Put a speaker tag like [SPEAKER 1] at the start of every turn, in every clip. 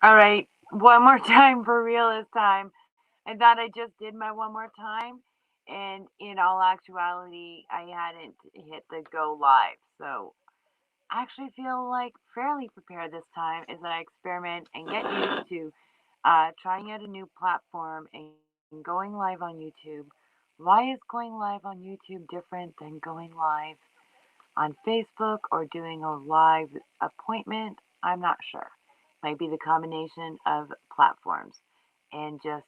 [SPEAKER 1] All right, one more time for real this time. I thought I just did my one more time, and in all actuality, I hadn't hit the go live. So I actually feel like fairly prepared this time as I experiment and get used to trying out a new platform and going live on YouTube. Why is going live on YouTube different than going live on Facebook or doing a live appointment? I'm not sure. Might be the combination of platforms and just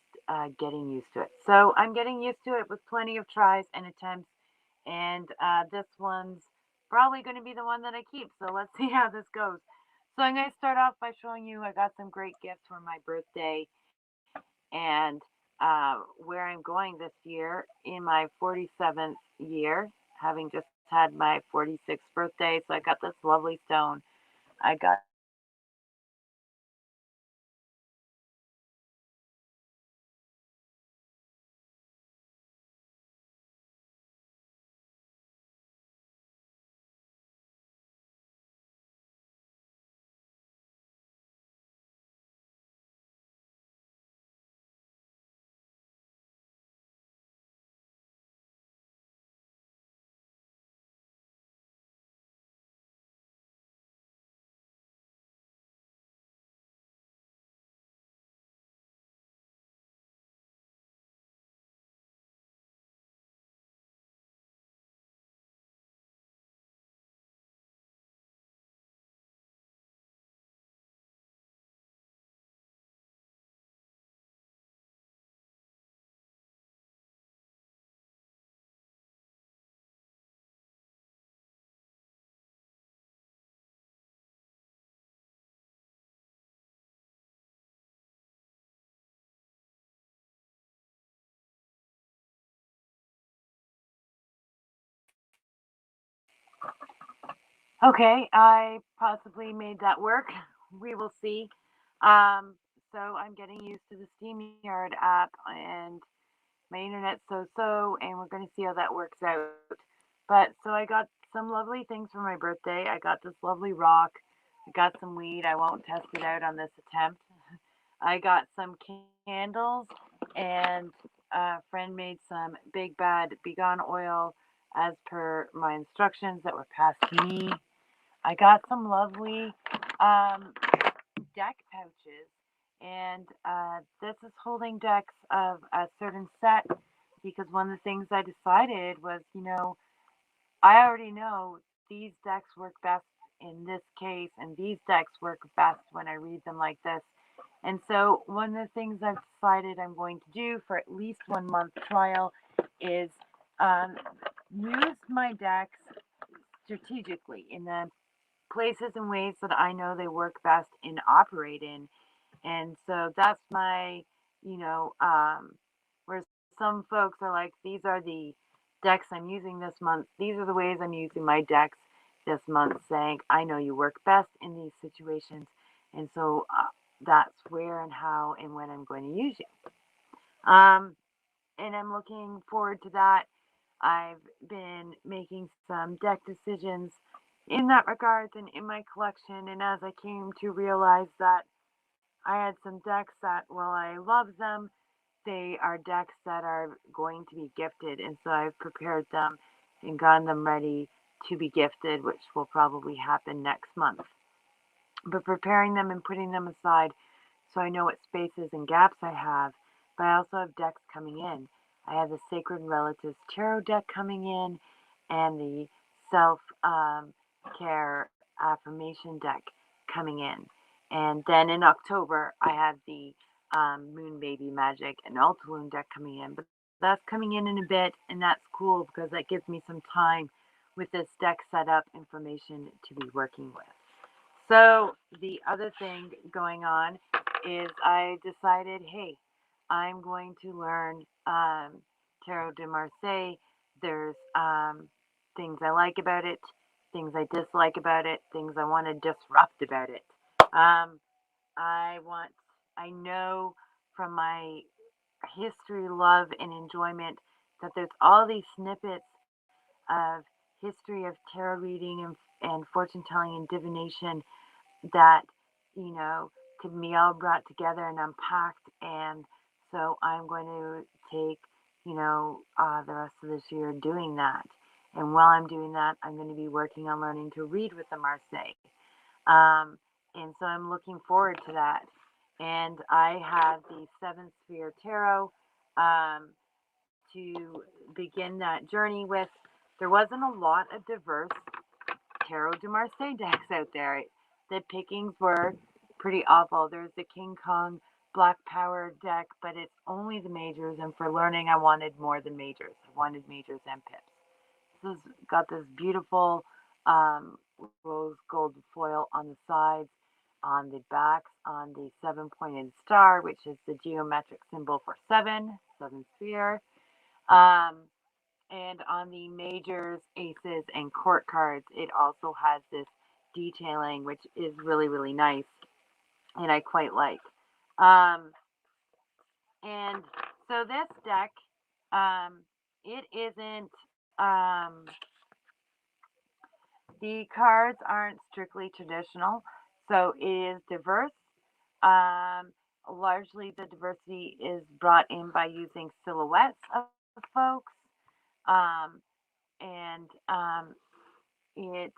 [SPEAKER 1] getting used to it. So I'm getting used to it with plenty of tries and attempts, and this one's probably going to be the one that I keep. So let's see how this goes. So I'm going to start off by showing you I got some great gifts for my birthday and where I'm going this year in my 47th year, having just had my 46th birthday. So I got this lovely stone. I got some lovely Okay, I possibly made that work. We will see. Um, so I'm getting used to the SteamYard app, and my internet's so, and we're going to see how that works out. But so I got some lovely things for my birthday. I got this lovely rock. I got some weed. I won't test it out on this attempt. I got some candles, and a friend made some big bad begone oil as per my instructions that were passed to me. I got some lovely um, deck pouches, and this is holding decks of a certain set because one of the things I decided was, I already know these decks work best in this case, and these decks work best when I read them like this. And so, one of the things I've decided I'm going to do for at least 1 month trial is um, use my decks strategically in the places and ways that I know they work best and operate in. And so that's my, you know, where some folks are like, these are the decks I'm using this month. These are the ways I'm using my decks this month, saying, I know you work best in these situations. And so that's where and how and when I'm going to use you. And I'm looking forward to that. I've been making some deck decisions in that regards and in my collection. And as I came to realize that I had some decks that, while I love them, they are decks that are going to be gifted. And so I've prepared them and gotten them ready to be gifted, which will probably happen next month. But preparing them and putting them aside so I know what spaces and gaps I have. But I also have decks coming in. I have the Sacred Relatives Tarot deck coming in and the Self Care Affirmation deck coming in. And then in October, I have the Moon Baby Magic and Ultaloon deck coming in. But that's coming in a bit, and that's cool because that gives me some time with this deck setup information to be working with. So the other thing going on is I decided, hey, I'm going to learn Tarot de Marseille. There's things I like about it, things I dislike about it, things I want to disrupt about it. Um, I want, I know from my history, love, and enjoyment that there's all these snippets of history of tarot reading and fortune telling and divination that, you know, to me all brought together and unpacked. And so I'm going to take, the rest of this year doing that. And while I'm doing that, I'm going to be working on learning to read with the Marseille. Um, and so I'm looking forward to that. And I have the Seven Sphere Tarot to begin that journey with. There wasn't a lot of diverse Tarot de Marseille decks out there. The pickings were pretty awful. There's the King Kong Black Power deck, but it's only the majors. And for learning, I wanted more than majors. I wanted majors and pips. This has got this beautiful rose gold foil on the sides, on the backs, on the 7-pointed star, which is the geometric symbol for seven sphere. Um, and on the majors, aces, and court cards, it also has this detailing, which is really, really nice, and I quite like. Um, and so this deck, it isn't, the cards aren't strictly traditional, so it is diverse. Um, Largely, the diversity is brought in by using silhouettes of folks. Um, and it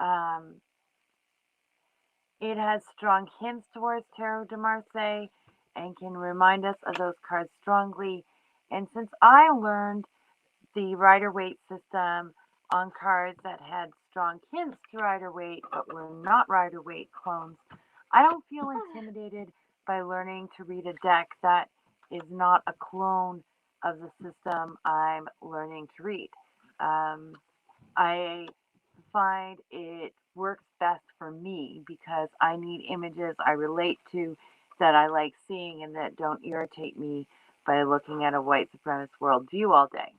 [SPEAKER 1] um, it has strong hints towards Tarot de Marseille and can remind us of those cards strongly. And since I learned the Rider-Waite system on cards that had strong hints to Rider-Waite but were not Rider-Waite clones, I don't feel intimidated by learning to read a deck that is not a clone of the system I'm learning to read. I find it works best for me because I need images I relate to, that I like seeing, and that don't irritate me by looking at a white supremacist worldview all day.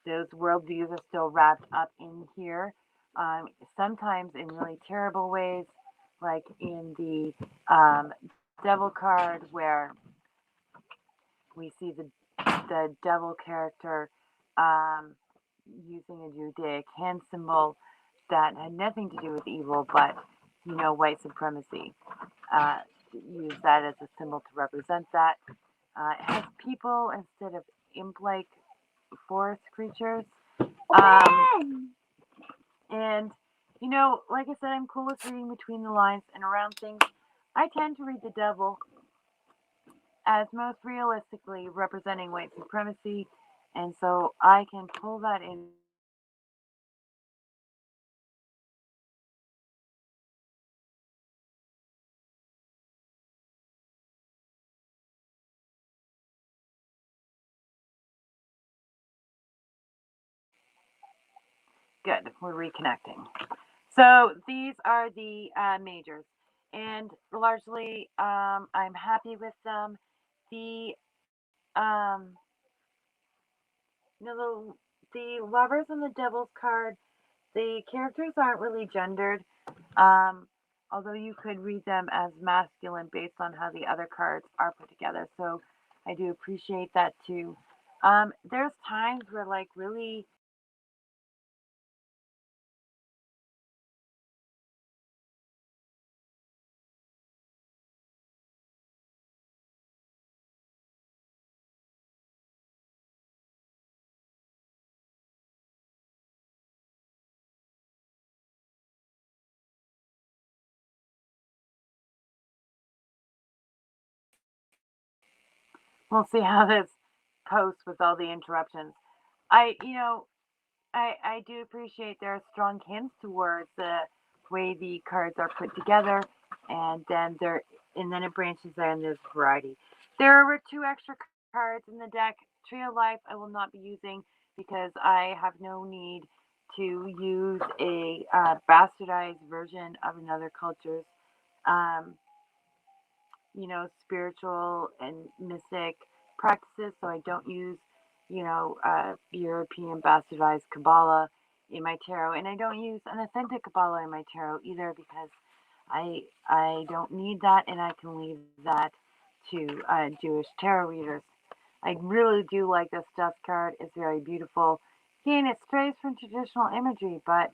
[SPEAKER 1] Those worldviews are still wrapped up in here, sometimes in really terrible ways, like in the devil card, where we see the devil character um, using a Judaic hand symbol that had nothing to do with evil, but white supremacy. Use that as a symbol to represent that. It has people instead of imp-like forest creatures. And like I said, I'm cool with reading between the lines and around things. I tend to read the devil as most realistically representing white supremacy, and so I can pull that in. Good, we're reconnecting. So these are the majors, and largely I'm happy with them. The um, the lovers and the devil's card, the characters aren't really gendered, um, although you could read them as masculine based on how the other cards are put together. So I do appreciate that too. There's times where like really we'll see how this posts with all the interruptions. I, you know, I do appreciate there are strong hints towards the way the cards are put together, and then it branches there and there's variety. There were two extra cards in the deck. Trio Life I will not be using because I have no need to use a bastardized version of another culture's um, spiritual and mystic practices. So I don't use, European bastardized Kabbalah in my tarot, and I don't use an authentic Kabbalah in my tarot either because I don't need that, and I can leave that to Jewish tarot readers. I really do like this dust card. It's very beautiful. Again, it strays from traditional imagery, but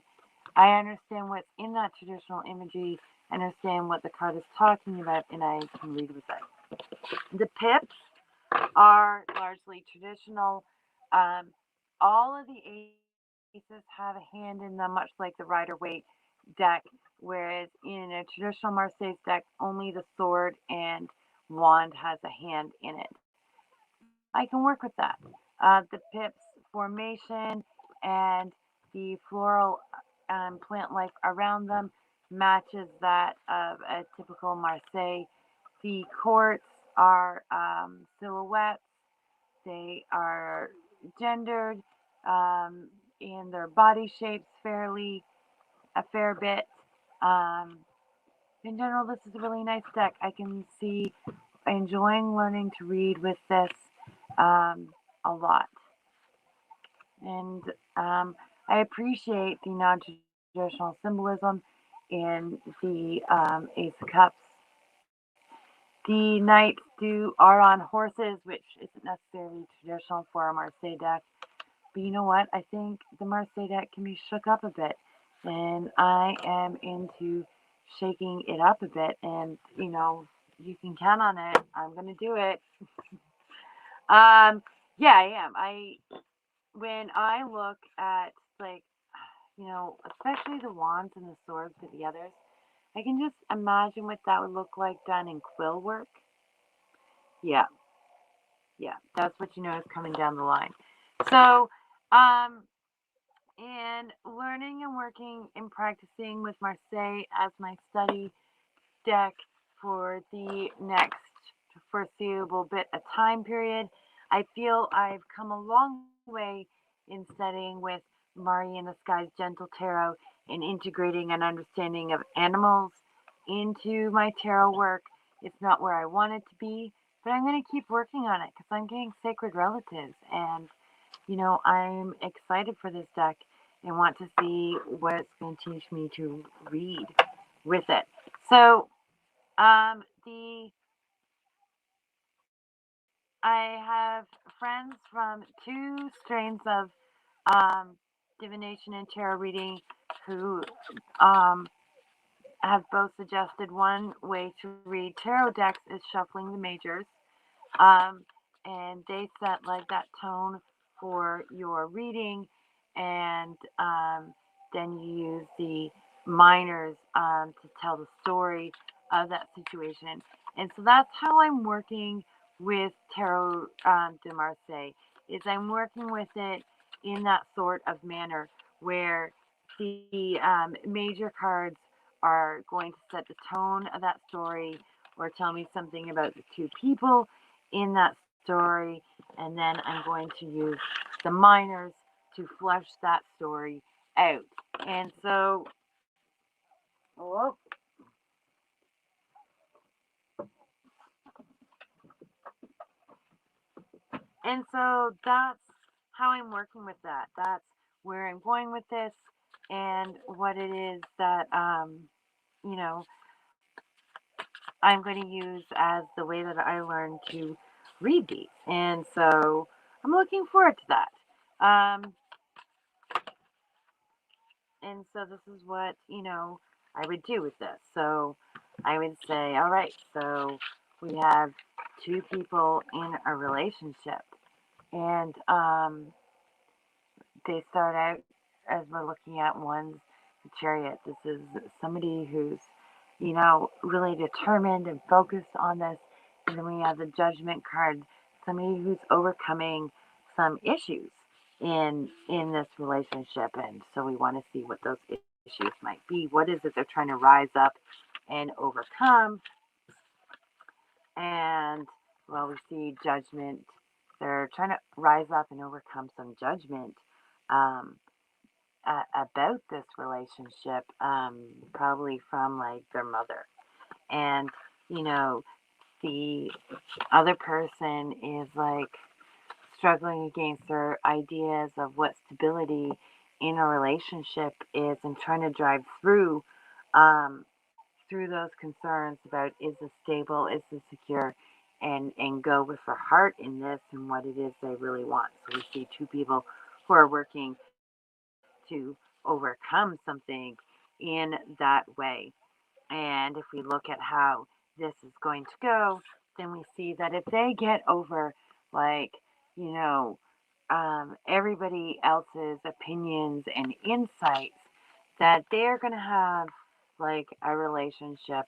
[SPEAKER 1] I understand what's in that traditional imagery, understand what the card is talking about, and I can read with it. The pips are largely traditional. Um, all of the aces have a hand in them, much like the Rider Waite deck, whereas in a traditional Marseille deck, only the sword and wand has a hand in it. I can work with that. The pips formation and the floral plant life around them matches that of a typical Marseille. The courts are silhouettes. They are gendered in their body shapes fairly a fair bit. Um, in general, this is a really nice deck. I can see enjoying learning to read with this a lot. And I appreciate the non-traditional symbolism in the Ace of Cups. The knights are on horses, which isn't necessarily traditional for a Marseille deck. But you know what? I think the Marseille deck can be shook up a bit. And I am into shaking it up a bit. And, you can count on it. I'm going to do it. Yeah, I am. When I look at, like, especially the wands and the swords for the others, I can just imagine what that would look like done in quill work. Yeah, yeah, that's what you know is coming down the line. So, and learning and working and practicing with Marseille as my study deck for the next foreseeable bit of time period. I feel I've come a long way in studying with Mari and the Sky's Gentle Tarot and integrating an understanding of animals into my tarot work. It's not where I want it to be, but I'm going to keep working on it because I'm getting sacred relatives. And, I'm excited for this deck and want to see what it's going to teach me to read with it. So, the I have friends from two strains of um, divination and tarot reading who um, have both suggested one way to read tarot decks is shuffling the majors. Um, and they set like that tone for your reading, and then you use the minors to tell the story of that situation. And so that's how I'm working with Tarot de Marseille. Is I'm working with it in that sort of manner where the major cards are going to set the tone of that story or tell me something about the two people in that story, and then I'm going to use the minors to flesh that story out. And so, oh, and so that's how I'm working with that. That's where I'm going with this, and what it is that you know I'm going to use as the way that I learn to read these. And so I'm looking forward to that. And so this is what, I would do with this. So I would say, all right, so we have two people in a relationship. And they start out as we're looking at one's chariot. This is somebody who's, really determined and focused on this. And then we have the judgment card, somebody who's overcoming some issues in this relationship. And so we want to see what those issues might be. What is it they're trying to rise up and overcome? And well, we see judgment. They're trying to rise up and overcome some judgment um, about this relationship, probably from like their mother. And, you know, the other person is like struggling against their ideas of what stability in a relationship is and trying to drive um, through those concerns about is this stable, is this secure, and go with their heart in this and what it is they really want. So we see two people who are working to overcome something in that way. And if we look at how this is going to go, then we see that if they get over, like, you know, everybody else's opinions and insights, that they're going to have like a relationship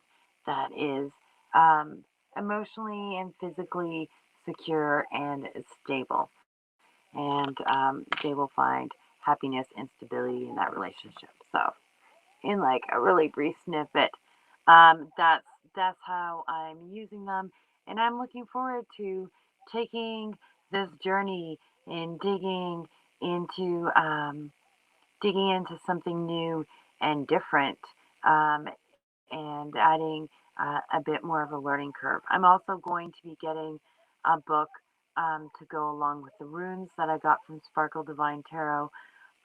[SPEAKER 1] that is um, emotionally and physically secure and stable. And they will find happiness and stability in that relationship. So, in like a really brief snippet. That's how I'm using them, and I'm looking forward to taking this journey and into digging into something new and different, um, and adding a bit more of a learning curve. I'm also going to be getting a book to go along with the runes that I got from Sparkle Divine Tarot.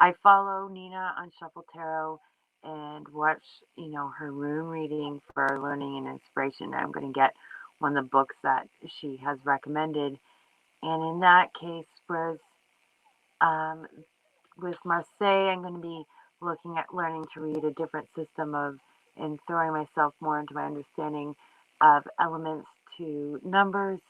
[SPEAKER 1] I follow Nina on Shuffle Tarot and watch, her rune reading for learning and inspiration. I'm going to get one of the books that she has recommended. And in that case, um, with Marseille, I'm going to be looking at learning to read a different system of and throwing myself more into my understanding of elements to numbers.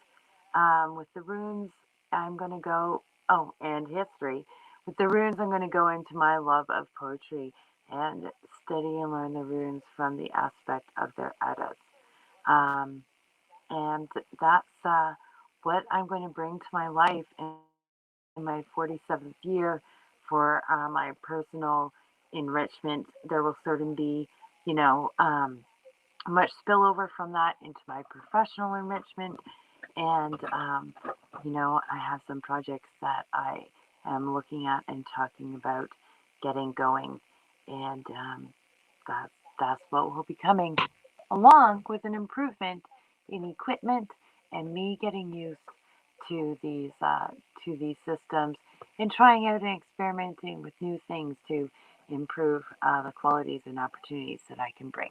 [SPEAKER 1] With the runes, I'm going to go, oh, and history. With the runes, I'm going to go into my love of poetry and study and learn the runes from the aspect of their eddas. Um, and that's what I'm going to bring to my life in my 47th year for my personal enrichment. There will certainly be, you know, um, much spillover from that into my professional enrichment. And, I have some projects that I am looking at and talking about getting going. And that, that's what will be coming, along with an improvement in equipment and me getting used to these systems and trying out and experimenting with new things to improve the qualities and opportunities that I can bring.